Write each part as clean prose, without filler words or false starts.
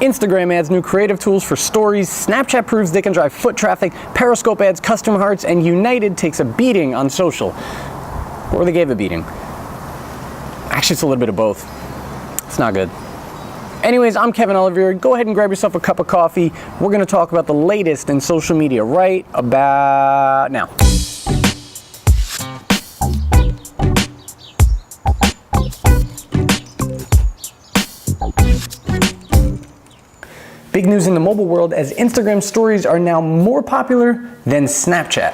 Instagram adds new creative tools for stories, Snapchat proves they can drive foot traffic, Periscope adds custom hearts, and United takes a beating on social. Or they gave a beating. Actually, it's a little bit of both. It's not good. Anyways, I'm Kevin Olivier. Go ahead and grab yourself a cup of coffee. We're going to talk about the latest in social media right about now. Big news in the mobile world as Instagram stories are now more popular than Snapchat.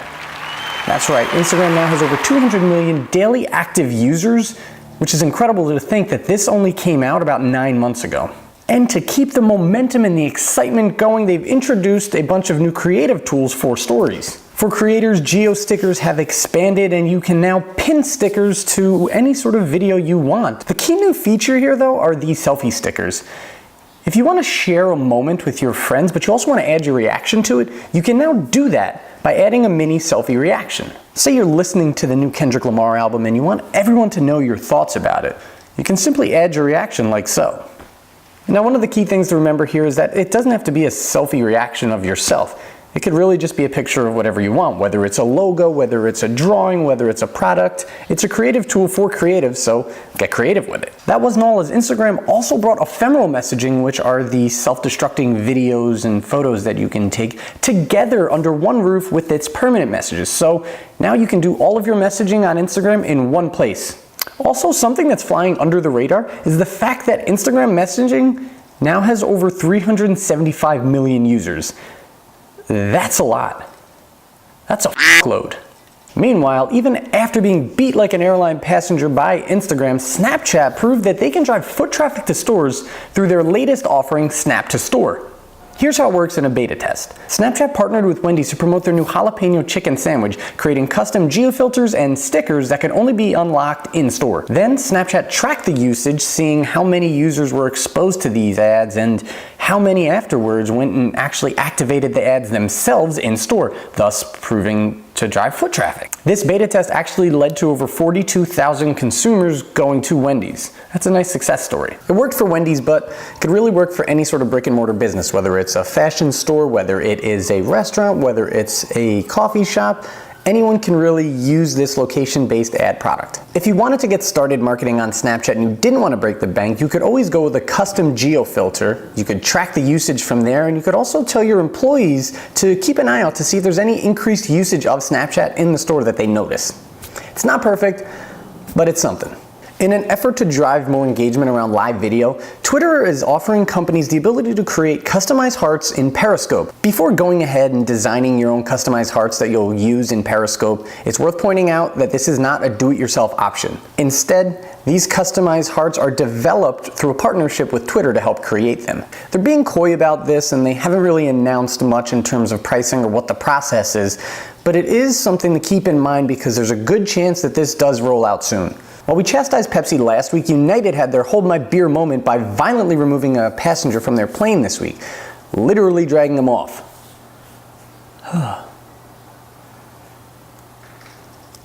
That's right, Instagram now has over 200 million daily active users, which is incredible to think that this only came out about 9 months ago. And to keep the momentum and the excitement going, they've introduced a bunch of new creative tools for stories. For creators, geo stickers have expanded and you can now pin stickers to any sort of video you want. The key new feature here though are these selfie stickers. If you want to share a moment with your friends, but you also want to add your reaction to it, you can now do that by adding a mini selfie reaction. Say you're listening to the new Kendrick Lamar album and you want everyone to know your thoughts about it. You can simply add your reaction like so. Now, one of the key things to remember here is that it doesn't have to be a selfie reaction of yourself. It could really just be a picture of whatever you want, whether it's a logo, whether it's a drawing, whether it's a product. It's a creative tool for creatives, so get creative with it. That wasn't all, as Instagram also brought ephemeral messaging, which are the self-destructing videos and photos that you can take together under one roof with its permanent messages. So now you can do all of your messaging on Instagram in one place. Also, something that's flying under the radar is the fact that Instagram messaging now has over 375 million users. That's a lot. That's a load. Meanwhile, even after being beat like an airline passenger by Instagram, Snapchat proved that they can drive foot traffic to stores through their latest offering, Snap to Store. Here's how it works in a beta test. Snapchat partnered with Wendy's to promote their new jalapeno chicken sandwich, creating custom geofilters and stickers that can only be unlocked in store. Then Snapchat tracked the usage, seeing how many users were exposed to these ads and how many afterwards went and actually activated the ads themselves in store, thus proving to drive foot traffic. This beta test actually led to over 42,000 consumers going to Wendy's. That's a nice success story. It worked for Wendy's, but it could really work for any sort of brick and mortar business, whether it's a fashion store, whether it is a restaurant, whether it's a coffee shop. Anyone can really use this location-based ad product. If you wanted to get started marketing on Snapchat and you didn't want to break the bank, you could always go with a custom geo filter. You could track the usage from there, and you could also tell your employees to keep an eye out to see if there's any increased usage of Snapchat in the store that they notice. It's not perfect, but it's something. In an effort to drive more engagement around live video, Twitter is offering companies the ability to create customized hearts in Periscope. Before going ahead and designing your own customized hearts that you'll use in Periscope, it's worth pointing out that this is not a do-it-yourself option. Instead, these customized hearts are developed through a partnership with Twitter to help create them. They're being coy about this and they haven't really announced much in terms of pricing or what the process is, but it is something to keep in mind because there's a good chance that this does roll out soon. While we chastised Pepsi last week, United had their hold my beer moment by violently removing a passenger from their plane this week, literally dragging them off.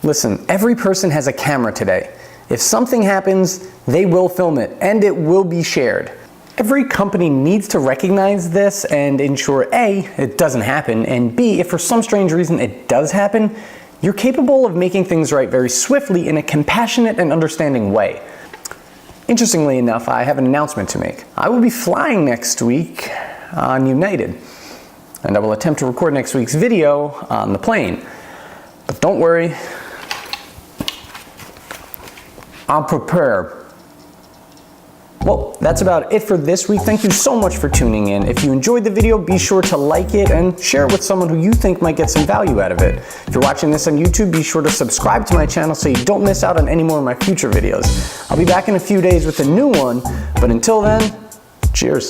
Listen, every person has a camera today. If something happens, they will film it and it will be shared. Every company needs to recognize this and ensure A, it doesn't happen, and B, if for some strange reason it does happen, you're capable of making things right very swiftly in a compassionate and understanding way. Interestingly enough, I have an announcement to make. I will be flying next week on United, and I will attempt to record next week's video on the plane. But don't worry, I'm prepared. Well, that's about it for this week. Thank you so much for tuning in. If you enjoyed the video, be sure to like it and share it with someone who you think might get some value out of it. If you're watching this on YouTube, be sure to subscribe to my channel so you don't miss out on any more of my future videos. I'll be back in a few days with a new one, but until then, cheers.